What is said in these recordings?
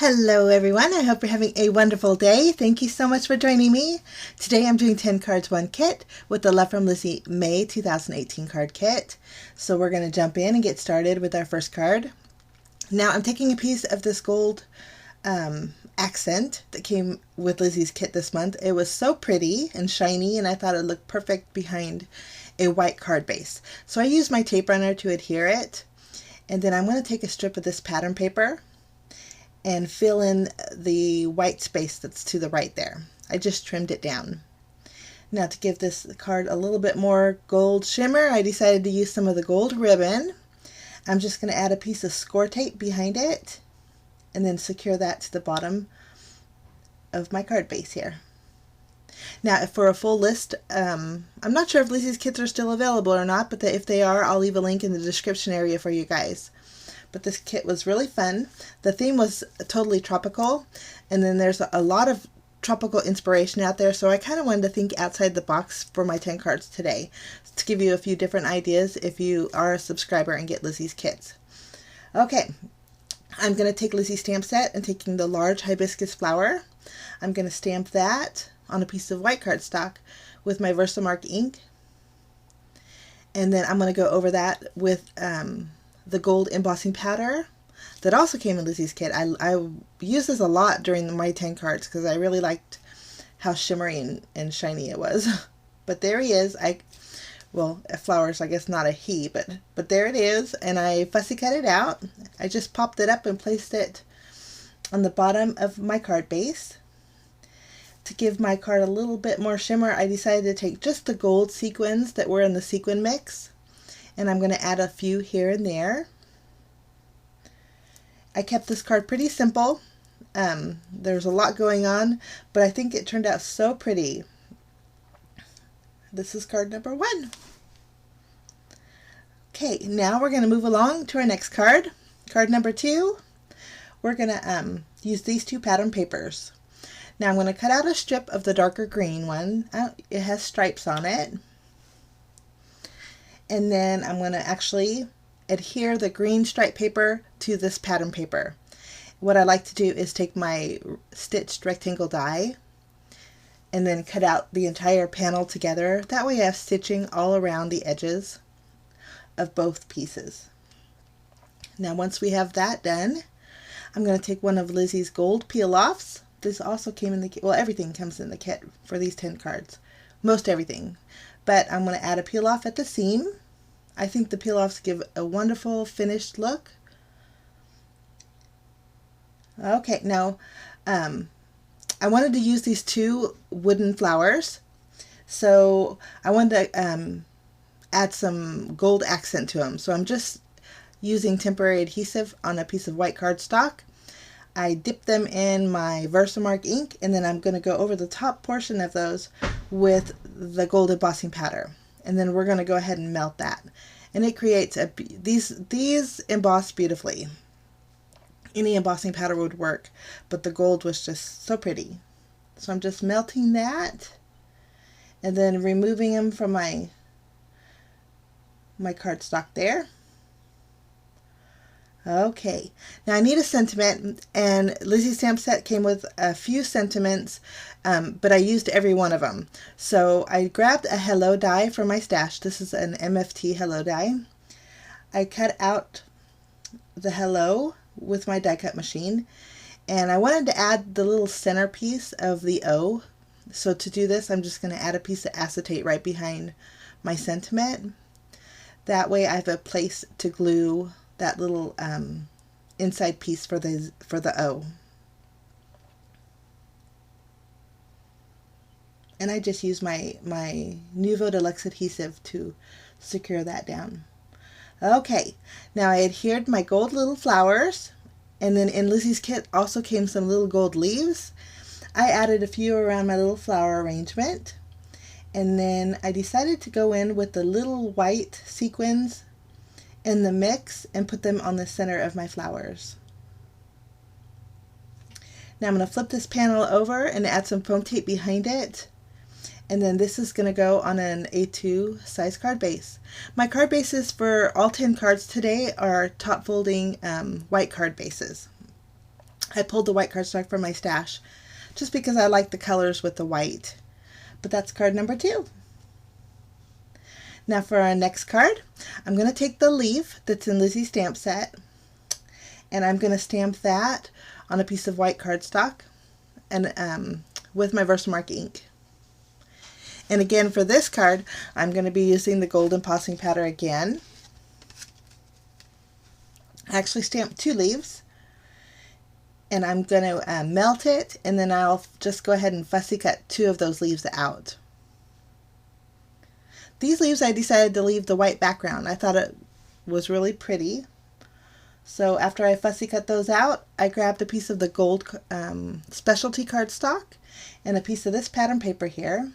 Hello everyone, I hope you're having a wonderful day. Thank you so much for joining me. Today I'm doing 10 cards, 1 kit with the LFL May 2018 card kit. So we're going to jump in and get started with our first card. Now I'm taking a piece of this gold accent that came with Lizzie's kit this month. It was so pretty and shiny and I thought it looked perfect behind a white card base. So I used my tape runner to adhere it, and then I'm going to take a strip of this pattern paper and fill in the white space that's to the right there. I just trimmed it down. Now to give this card a little bit more gold shimmer, I decided to use some of the gold ribbon. I'm just going to add a piece of score tape behind it and then secure that to the bottom of my card base here. Now for a full list, I'm not sure if Lizzie's kits are still available or not, but if they are, I'll leave a link in the description area for you guys. But this kit was really fun. The theme was totally tropical, and then there's a lot of tropical inspiration out there, so I kind of wanted to think outside the box for my 10 cards today to give you a few different ideas if you are a subscriber and get Lizzie's kits. Okay, I'm going to take Lizzie's stamp set and taking the large hibiscus flower. I'm going to stamp that on a piece of white cardstock with my Versamark ink, and then I'm going to go over that with the gold embossing powder that also came in Lizzie's kit. I used this a lot during my 10 cards because I really liked how shimmery and shiny it was. But there he is. Flowers, I guess not a he, but there it is, and I fussy cut it out. I just popped it up and placed it on the bottom of my card base. To give my card a little bit more shimmer, I decided to take just the gold sequins that were in the sequin mix, and I'm going to add a few here and there. I kept this card pretty simple. There's a lot going on, but I think it turned out so pretty. This is card number 1. Okay, now we're going to move along to our next card. Card number 2. We're going to use these 2 pattern papers. Now I'm going to cut out a strip of the darker green one. It has stripes on it. And then I'm going to actually adhere the green stripe paper to this pattern paper. What I like to do is take my stitched rectangle die and then cut out the entire panel together. That way I have stitching all around the edges of both pieces. Now once we have that done, I'm going to take one of Lizzie's gold peel-offs. This also came in the kit. Well, everything comes in the kit for these 10 cards. Most everything. But I'm going to add a peel-off at the seam. I think the peel-offs give a wonderful finished look. Okay, now I wanted to use these 2 wooden flowers, so I wanted to add some gold accent to them. So I'm just using temporary adhesive on a piece of white cardstock. I dip them in my Versamark ink, and then I'm going to go over the top portion of those with the gold embossing powder. And then we're going to go ahead and melt that. And it creates these emboss beautifully. Any embossing powder would work, but the gold was just so pretty. So I'm just melting that and then removing them from my cardstock there. Okay, now I need a sentiment, and Lizzie's stamp set came with a few sentiments, but I used every one of them. So I grabbed a hello die from my stash. This is an MFT hello die. I cut out the hello with my die cut machine, and I wanted to add the little centerpiece of the O. So to do this, I'm just going to add a piece of acetate right behind my sentiment. That way I have a place to glue that little inside piece for the O. And I just use my Nuvo Deluxe adhesive to secure that down. Okay, now I adhered my gold little flowers, and then in Lizzie's kit also came some little gold leaves. I added a few around my little flower arrangement, and then I decided to go in with the little white sequins in the mix and put them on the center of my flowers. Now I'm going to flip this panel over and add some foam tape behind it, and then this is going to go on an A2 size card base. My card bases for all 10 cards today are top folding white card bases. I pulled the white cardstock from my stash just because I like the colors with the white. But that's card number 2. Now for our next card, I'm going to take the leaf that's in Lizi's stamp set, and I'm going to stamp that on a piece of white cardstock and with my Versamark ink. And again, for this card, I'm going to be using the gold embossing powder again. I actually stamped 2 leaves, and I'm going to melt it, and then I'll just go ahead and fussy cut 2 of those leaves out. These leaves I decided to leave the white background. I thought it was really pretty. So after I fussy cut those out, I grabbed a piece of the gold specialty cardstock and a piece of this pattern paper here.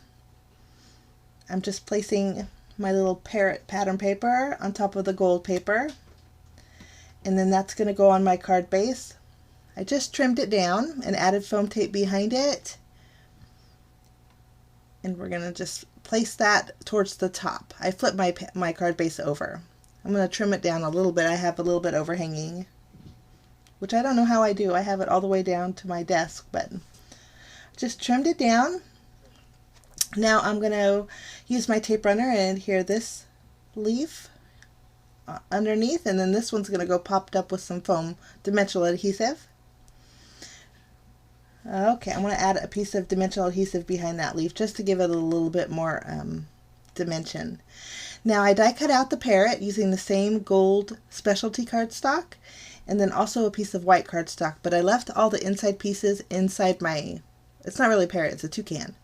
I'm just placing my little parrot pattern paper on top of the gold paper, and then that's going to go on my card base. I just trimmed it down and added foam tape behind it, and we're going to just place that towards the top. I flipped my card base over. I'm going to trim it down a little bit. I have a little bit overhanging, which I don't know how I do. I have it all the way down to my desk, but just trimmed it down. Now I'm going to use my tape runner and adhere this leaf underneath, and then this one's going to go popped up with some foam dimensional adhesive. Okay, I'm going to add a piece of dimensional adhesive behind that leaf just to give it a little bit more dimension. Now I die cut out the parrot using the same gold specialty cardstock and then also a piece of white cardstock, but I left all the inside pieces inside my, it's not really a parrot, it's a toucan,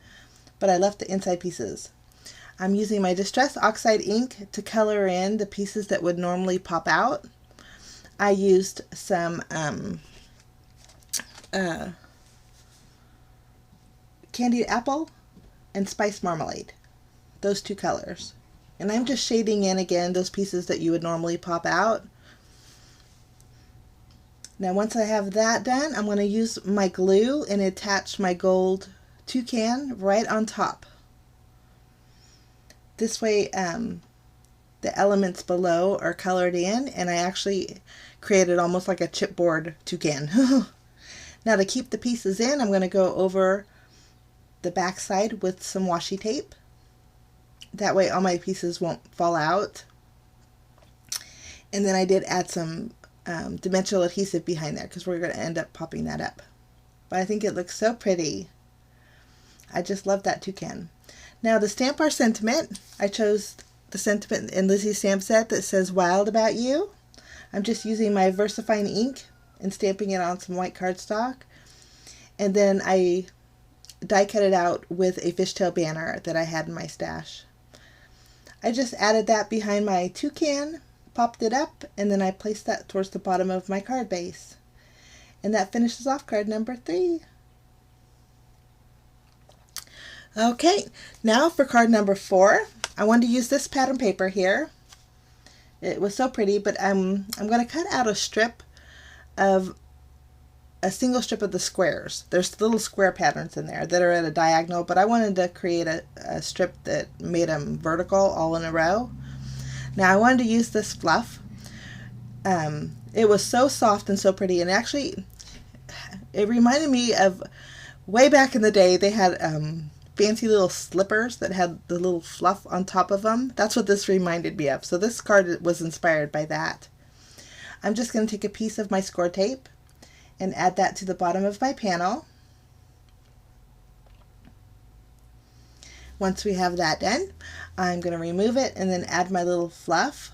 but I left the inside pieces. I'm using my Distress Oxide ink to color in the pieces that would normally pop out. I used some candied apple and spice marmalade, those 2 colors. And I'm just shading in again those pieces that you would normally pop out. Now once I have that done, I'm going to use my glue and attach my gold toucan right on top. This way the elements below are colored in, and I actually created almost like a chipboard toucan. Now to keep the pieces in, I'm going to go over the back side with some washi tape. That way all my pieces won't fall out. And then I did add some dimensional adhesive behind there because we're going to end up popping that up. But I think it looks so pretty. I just love that toucan. Now to stamp our sentiment, I chose the sentiment in Lizi's stamp set that says "Wild About You." I'm just using my VersaFine ink and stamping it on some white cardstock. And then I die cut it out with a fishtail banner that I had in my stash. I just added that behind my toucan, popped it up, and then I placed that towards the bottom of my card base. And that finishes off card number 3. Okay, now for card number 4. I wanted to use this pattern paper here. It was so pretty, but I'm going to cut out a single strip of the squares. There's little square patterns in there that are at a diagonal, but I wanted to create a strip that made them vertical all in a row. Now I wanted to use this fluff. It was so soft and so pretty, and actually it reminded me of way back in the day. They had fancy little slippers that had the little fluff on top of them. That's what this reminded me of. So this card was inspired by that. I'm just going to take a piece of my score tape and add that to the bottom of my panel. Once we have that done, I'm going to remove it and then add my little fluff.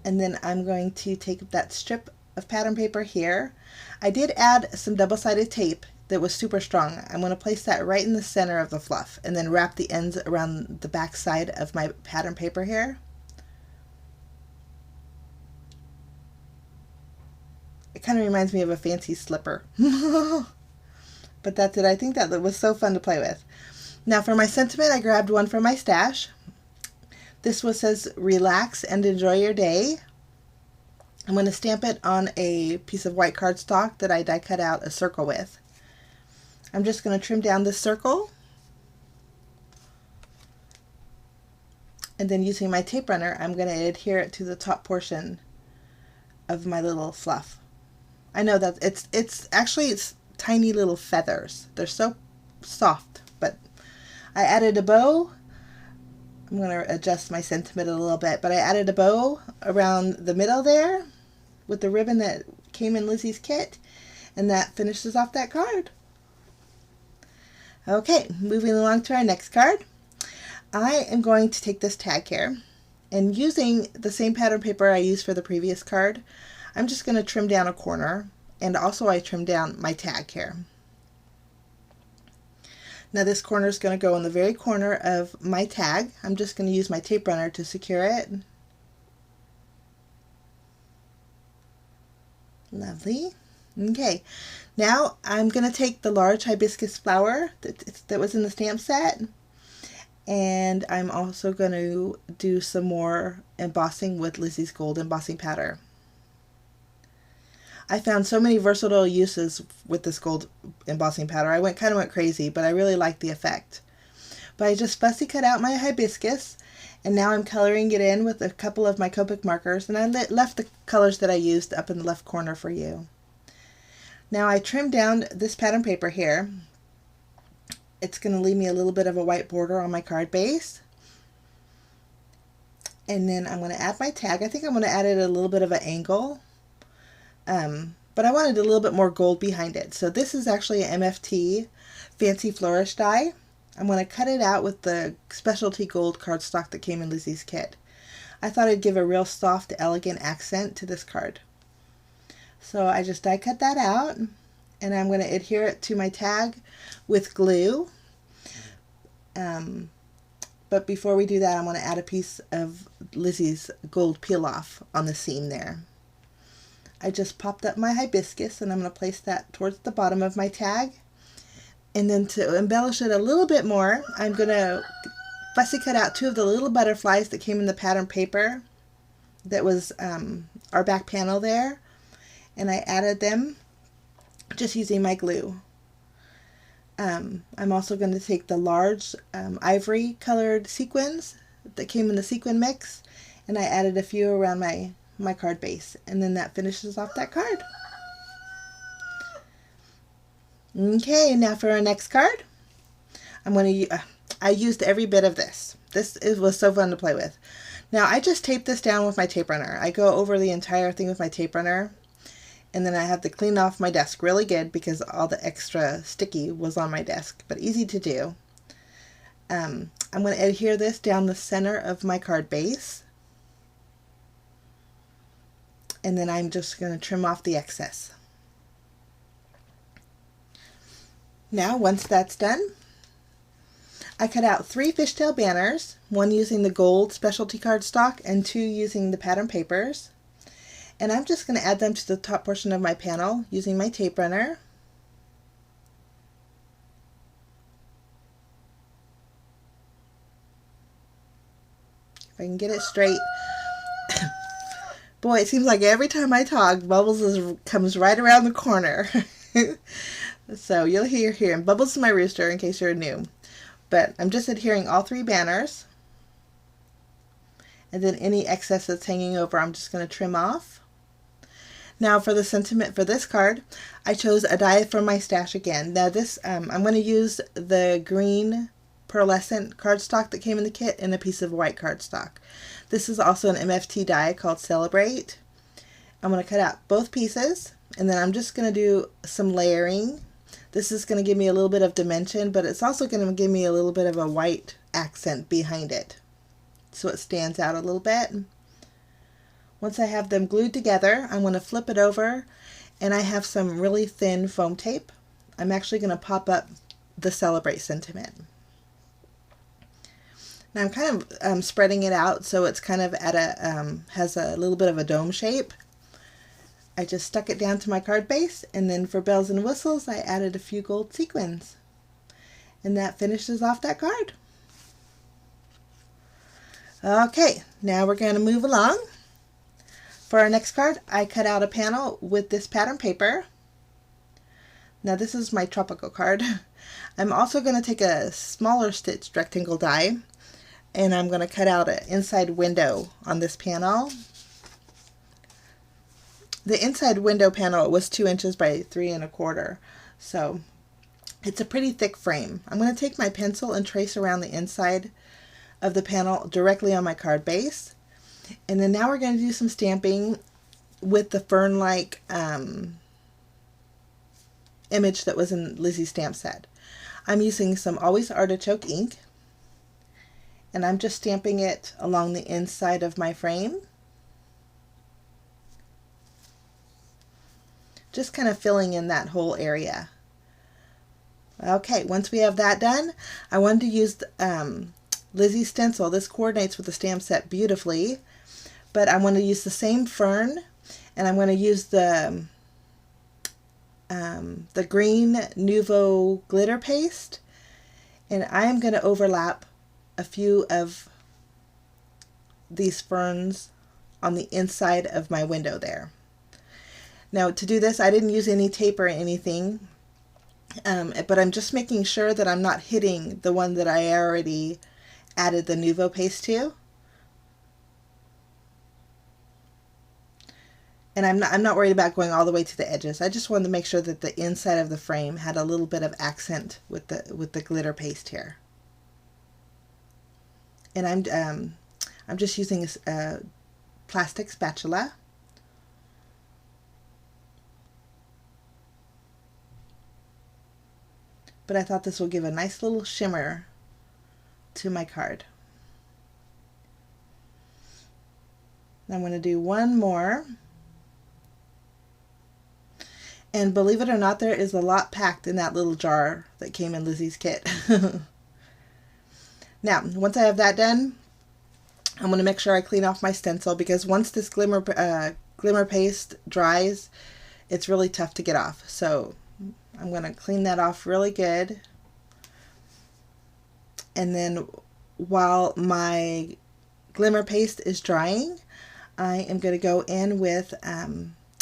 And then I'm going to take that strip of pattern paper here. I did add some double-sided tape that was super strong. I'm going to place that right in the center of the fluff and then wrap the ends around the back side of my pattern paper here. It kind of reminds me of a fancy slipper. But that's it. I think that was so fun to play with. Now for my sentiment, I grabbed one from my stash. This one says, "Relax and enjoy your day." I'm going to stamp it on a piece of white cardstock that I die cut out a circle with. I'm just going to trim down this circle. And then using my tape runner, I'm going to adhere it to the top portion of my little fluff. I know that it's actually tiny little feathers. They're so soft, but I added a bow. I'm going to adjust my sentiment a little bit, but I added a bow around the middle there with the ribbon that came in Lizi's kit, and that finishes off that card. Okay, moving along to our next card. I am going to take this tag here, and using the same pattern paper I used for the previous card, I'm just going to trim down a corner, and also I trimmed down my tag here. Now this corner is going to go in the very corner of my tag. I'm just going to use my tape runner to secure it. Lovely. Okay, now I'm going to take the large hibiscus flower that was in the stamp set, and I'm also going to do some more embossing with Lizi's gold embossing powder. I found so many versatile uses with this gold embossing powder. I kind of went crazy, but I really liked the effect. But I just fussy cut out my hibiscus, and now I'm coloring it in with a couple of my Copic markers, and I left the colors that I used up in the left corner for you. Now I trimmed down this pattern paper here. It's going to leave me a little bit of a white border on my card base. And then I'm going to add my tag. I think I'm going to add it at a little bit of an angle. But I wanted a little bit more gold behind it. So this is actually an MFT Fancy Flourish die. I'm going to cut it out with the specialty gold cardstock that came in Lizi's kit. I thought it'd give a real soft, elegant accent to this card. So I just die cut that out, and I'm going to adhere it to my tag with glue. But before we do that, I'm going to add a piece of Lizi's gold peel off on the seam there. I just popped up my hibiscus, and I'm going to place that towards the bottom of my tag. And then to embellish it a little bit more, I'm going to fussy cut out two of the little butterflies that came in the pattern paper that was our back panel there. And I added them just using my glue. I'm also going to take the large ivory colored sequins that came in the sequin mix, and I added a few around my card base, and then that finishes off that card. Okay, now for our next card, I'm going to I used every bit of this. It was so fun to play with. Now I just taped this down with my tape runner. I go over the entire thing with my tape runner, and then I have to clean off my desk really good because all the extra sticky was on my desk, but easy to do. I'm going to adhere this down the center of my card base, and then I'm just going to trim off the excess. Now, once that's done, I cut out 3 fishtail banners, one using the gold specialty cardstock and 2 using the pattern papers. And I'm just going to add them to the top portion of my panel using my tape runner. If I can get it straight. Boy, it seems like every time I talk, Bubbles comes right around the corner. So you'll hear hearing Bubbles is my rooster in case you're new. But I'm just adhering all 3 banners. And then any excess that's hanging over, I'm just going to trim off. Now for the sentiment for this card, I chose a die from my stash again. Now this, I'm going to use the green pearlescent cardstock that came in the kit and a piece of white cardstock. This is also an MFT die called Celebrate. I'm going to cut out both pieces, and then I'm just going to do some layering. This is going to give me a little bit of dimension, but it's also going to give me a little bit of a white accent behind it, so it stands out a little bit. Once I have them glued together, I'm going to flip it over, and I have some really thin foam tape. I'm actually going to pop up the Celebrate sentiment. Now I'm kind of spreading it out so it's kind of at a has a little bit of a dome shape. I just stuck it down to my card base, and then for bells and whistles I added a few gold sequins, and that finishes off that card. Okay, now we're going to move along. For our next card, I cut out a panel with this pattern paper. Now this is my tropical card. I'm also going to take a smaller stitched rectangle die, and I'm going to cut out an inside window on this panel. the inside window panel was 2 inches by 3¼ inches. So it's a pretty thick frame. I'm going to take my pencil and trace around the inside of the panel directly on my card base. And then now we're going to do some stamping with the fern-like image that was in Lizi's stamp set. I'm using some Always Artichoke ink, and I'm just stamping it along the inside of my frame. Just kind of filling in that whole area. Okay, once we have that done, I wanted to use Lizi's stencil. This coordinates with the stamp set beautifully, but I want to use the same fern, and I'm going to use the green Nouveau glitter paste, and I am going to overlap a few of these ferns on the inside of my window there. Now to do this, I didn't use any tape or anything, but I'm just making sure that I'm not hitting the one that I already added the Nouveau paste to. And I'm not worried about going all the way to the edges. I just wanted to make sure that the inside of the frame had a little bit of accent with the glitter paste here. And I'm just using a plastic spatula. But I thought this will give a nice little shimmer to my card. I'm going to do one more. And believe it or not, there is a lot packed in that little jar that came in Lizi's kit. Now, once I have that done, I'm going to make sure I clean off my stencil, because once this glimmer paste dries, it's really tough to get off. So I'm going to clean that off really good. And then while my glimmer paste is drying, I am going to go in with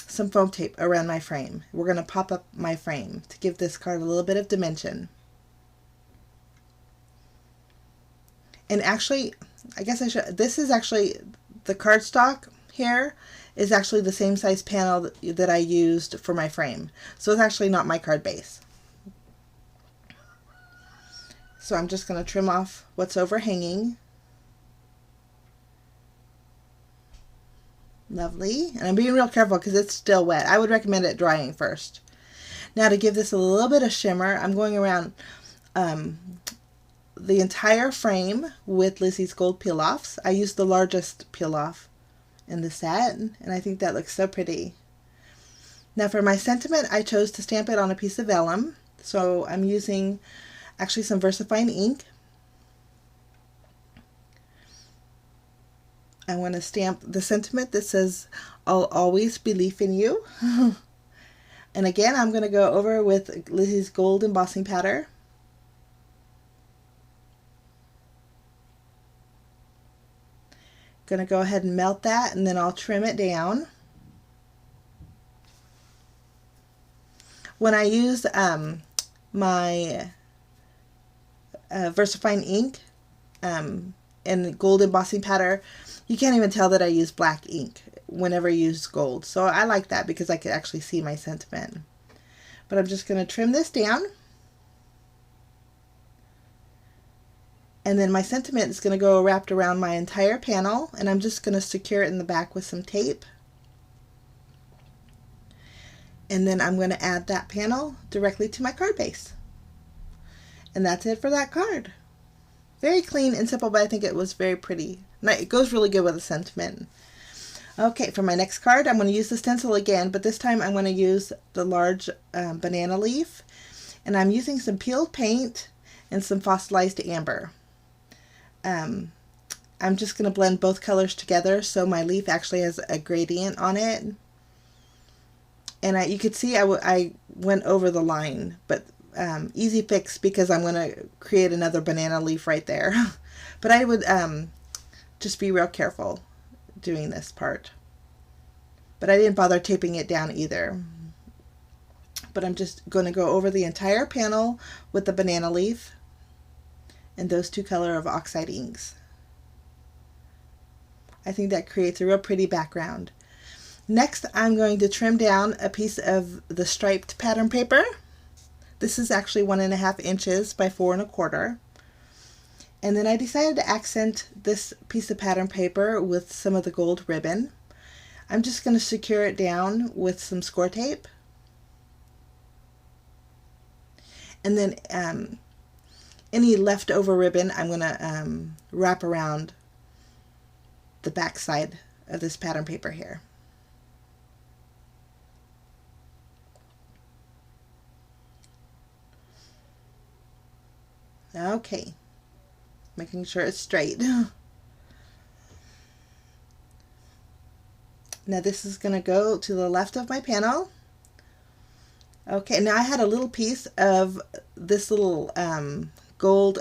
some foam tape around my frame. We're going to pop up my frame to give this card a little bit of dimension. And actually, I guess I should, this is actually, the cardstock here is actually the same size panel that I used for my frame. So it's actually not my card base. So I'm just going to trim off what's overhanging. Lovely. And I'm being real careful because it's still wet. I would recommend it drying first. Now to give this a little bit of shimmer, I'm going around the entire frame with Lizi's gold peel-offs. I used the largest peel-off in the set, and I think that looks so pretty. Now for my sentiment, I chose to stamp it on a piece of vellum. So I'm using actually some VersaFine ink. I want to stamp the sentiment that says, "I'll always believe in you." And again, I'm going to go over with Lizi's gold embossing powder. Going to go ahead and melt that, and then I'll trim it down. When I use my VersaFine ink and gold embossing powder, you can't even tell that I use black ink whenever I use gold. So I like that because I can actually see my sentiment. But I'm just going to trim this down. And then my sentiment is going to go wrapped around my entire panel, and I'm just going to secure it in the back with some tape. And then I'm going to add that panel directly to my card base. And that's it for that card. Very clean and simple, but I think it was very pretty. It goes really good with the sentiment. Okay, for my next card, I'm going to use the stencil again, but this time I'm going to use the large banana leaf. And I'm using some peeled paint and some fossilized amber. I'm just going to blend both colors together so my leaf actually has a gradient on it. And you could see I went over the line, but easy fix because I'm going to create another banana leaf right there. But I would just be real careful doing this part. But I didn't bother taping it down either. But I'm just going to go over the entire panel with the banana leaf and those two color of oxide inks. I think that creates a real pretty background. Next, I'm going to trim down a piece of the striped pattern paper. This is actually 1.5 inches by 4.25. And then I decided to accent this piece of pattern paper with some of the gold ribbon. I'm just going to secure it down with some score tape. And then any leftover ribbon I'm going to wrap around the back side of this pattern paper here. Okay, making sure it's straight. Now this is going to go to the left of my panel. Okay, now I had a little piece of this little gold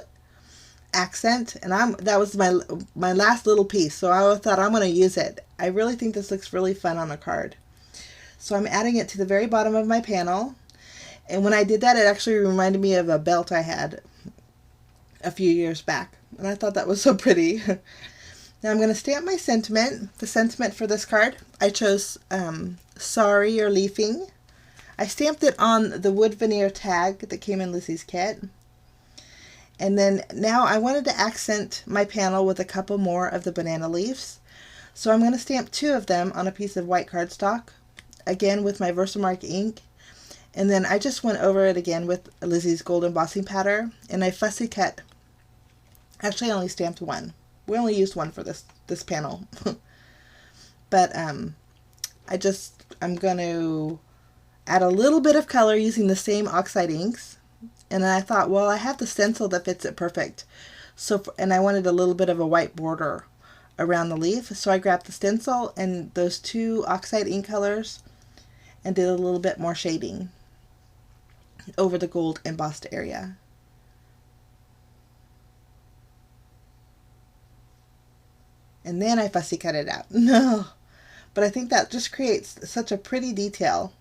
accent, and that was my last little piece, so I thought I'm going to use it. I really think this looks really fun on a card. So I'm adding it to the very bottom of my panel, and when I did that, it actually reminded me of a belt I had a few years back, and I thought that was so pretty. Now I'm going to stamp my sentiment. The sentiment for this card, I chose Sorry or Leafing. I stamped it on the wood veneer tag that came in Lizi's kit. And then now I wanted to accent my panel with a couple more of the banana leaves. So I'm going to stamp 2 of them on a piece of white cardstock, again with my Versamark ink. And then I just went over it again with Lizi's gold embossing powder, and I fussy cut. Actually, I only stamped 1. We only used 1 for this panel. But I'm going to add a little bit of color using the same oxide inks. And then I thought, well, I have the stencil that fits it perfect. And I wanted a little bit of a white border around the leaf. So I grabbed the stencil and those 2 oxide ink colors and did a little bit more shading over the gold embossed area. And then I fussy cut it out. No, but I think that just creates such a pretty detail.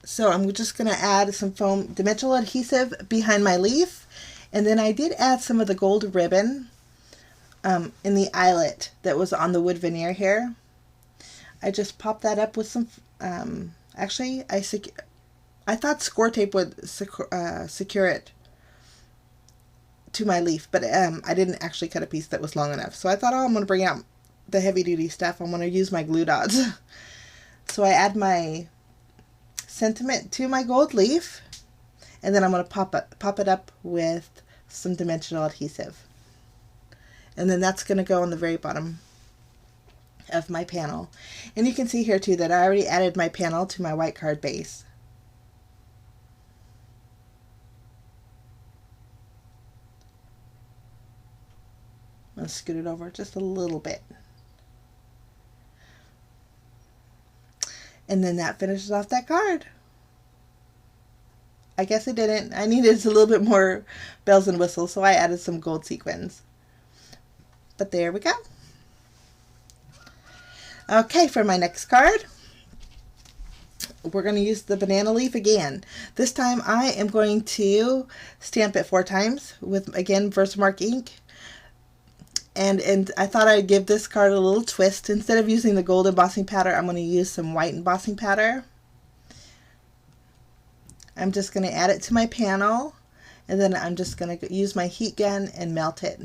So I'm just going to add some foam dimensional adhesive behind my leaf. And then I did add some of the gold ribbon in the eyelet that was on the wood veneer here. I just popped that up with some, actually I thought score tape would secure it to my leaf, but I didn't actually cut a piece that was long enough. So I thought, oh, I'm going to bring out the heavy duty stuff. I'm going to use my glue dots. So I add my sentiment to my gold leaf, and then I'm going to pop it up with some dimensional adhesive. And then that's going to go on the very bottom of my panel. And you can see here too that I already added my panel to my white card base. I'm going to scoot it over just a little bit. And then that finishes off that card. I guess it didn't. I needed a little bit more bells and whistles, so I added some gold sequins. But there we go. Okay, for my next card, we're going to use the banana leaf again. This time I am going to stamp it 4 times with, again, Versamark ink. And I thought I'd give this card a little twist. Instead of using the gold embossing powder, I'm going to use some white embossing powder. I'm just going to add it to my panel, and then I'm just going to use my heat gun and melt it.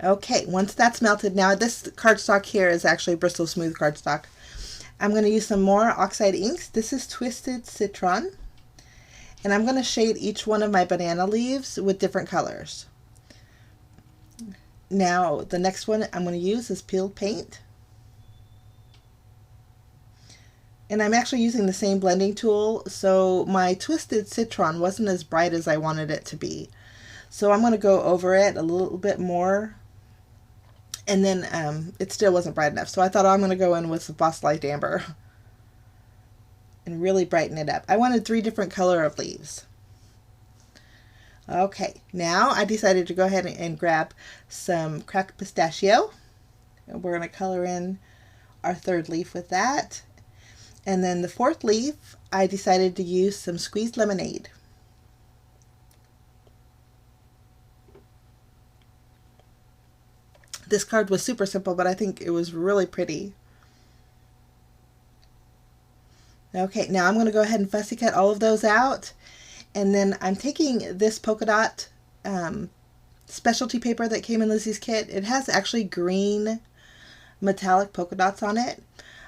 Okay, once that's melted, now this cardstock here is actually Bristol Smooth cardstock. I'm going to use some more oxide inks. This is Twisted Citron. And I'm going to shade each one of my banana leaves with different colors. Now, the next one I'm going to use is Peeled Paint. And I'm actually using the same blending tool, so my Twisted Citron wasn't as bright as I wanted it to be. So I'm going to go over it a little bit more. And then it still wasn't bright enough. So I thought, oh, I'm going to go in with some Boss Light Amber and really brighten it up. I wanted 3 different color of leaves. Okay, now I decided to go ahead and grab some cracked pistachio. And we're going to color in our 3rd leaf with that. And then the fourth leaf, I decided to use some squeezed lemonade. This card was super simple, but I think it was really pretty. Okay, now I'm going to go ahead and fussy cut all of those out. And then I'm taking this polka dot specialty paper that came in Lizi's kit. It has actually green metallic polka dots on it.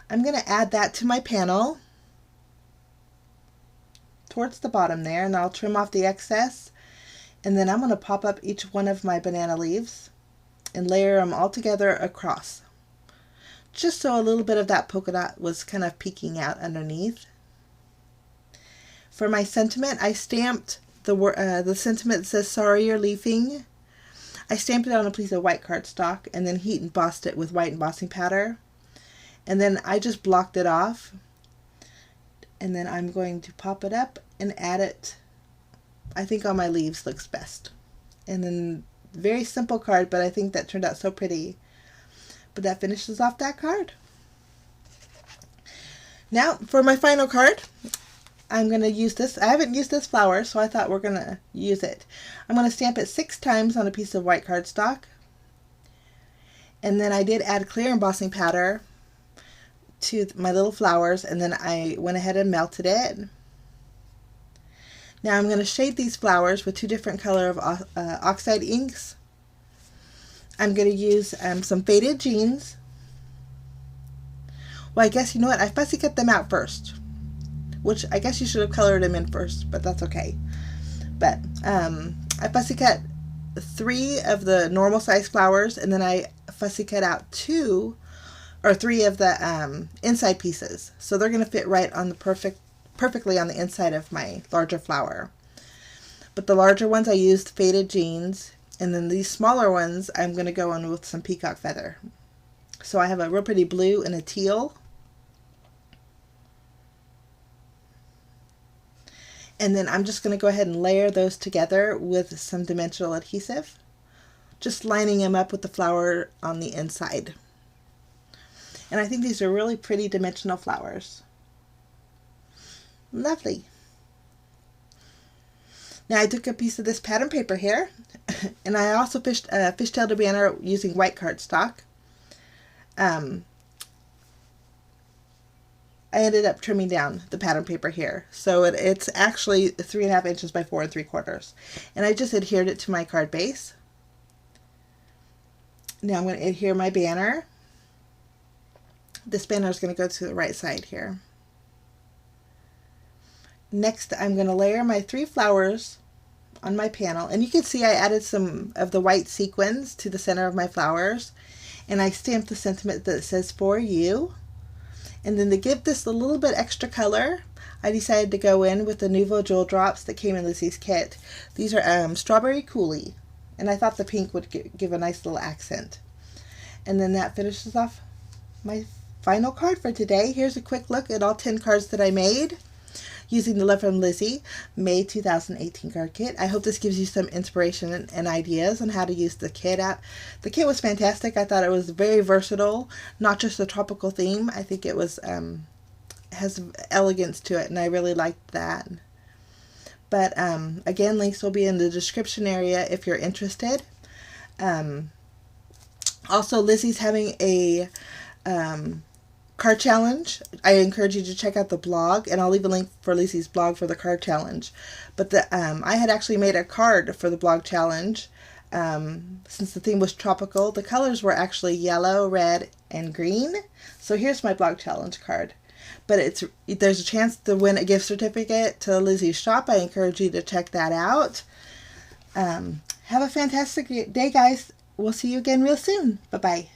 I'm going to add that to my panel towards the bottom there, and I'll trim off the excess. And then I'm going to pop up each one of my banana leaves and layer them all together across, just so a little bit of that polka dot was kind of peeking out underneath. For my sentiment, I stamped the sentiment that says "Sorry you're leafing." I stamped it on a piece of white cardstock and then heat embossed it with white embossing powder. And then I just blocked it off. And then I'm going to pop it up and add it. I think on my leaves looks best. And then very simple card, but I think that turned out so pretty. But that finishes off that card. Now for my final card, I'm going to use this. I haven't used this flower, so I thought we're going to use it. I'm going to stamp it 6 times on a piece of white cardstock. And then I did add clear embossing powder to my little flowers, and then I went ahead and melted it. Now I'm going to shade these flowers with 2 different color of oxide inks. I'm going to use some faded jeans. Well, I guess, you know what, I fussy cut them out first, which I guess you should have colored them in first, but that's okay. But I fussy cut 3 of the normal size flowers, and then I fussy cut out 2 or 3 of the inside pieces, so they're going to fit right on the perfectly on the inside of my larger flower. But the larger ones I used faded jeans, and then these smaller ones I'm going to go in with some peacock feather. So I have a real pretty blue and a teal. And then I'm just going to go ahead and layer those together with some dimensional adhesive, just lining them up with the flower on the inside. And I think these are really pretty dimensional flowers. Lovely. Now I took a piece of this pattern paper here, and I also fishtailed a banner using white cardstock. I ended up trimming down the pattern paper here, so it's actually 3.5 inches by 4 3/4, and I just adhered it to my card base. Now I'm going to adhere my banner. This banner is going to go to the right side here. Next, I'm going to layer my 3 flowers on my panel, and you can see I added some of the white sequins to the center of my flowers, and I stamped the sentiment that says "For You." And then to give this a little bit extra color, I decided to go in with the Nouveau Jewel Drops that came in Lizi's kit. These are Strawberry Coulis, and I thought the pink would give a nice little accent. And then that finishes off my final card for today. Here's a quick look at all 10 cards that I made using the LFL May 2018 card kit. I hope this gives you some inspiration and ideas on how to use the kit out. The kit was fantastic. I thought it was very versatile, not just a tropical theme. I think it was has elegance to it, and I really liked that. But again, links will be in the description area if you're interested. Also, Lizi's having a card challenge. I encourage you to check out the blog, and I'll leave a link for Lizi's blog for the card challenge. But I had actually made a card for the blog challenge. Since the theme was tropical, the colors were actually yellow, red, and green. So here's my blog challenge card. But there's a chance to win a gift certificate to Lizi's shop. I encourage you to check that out. Have a fantastic day, guys. We'll see you again real soon. Bye-bye.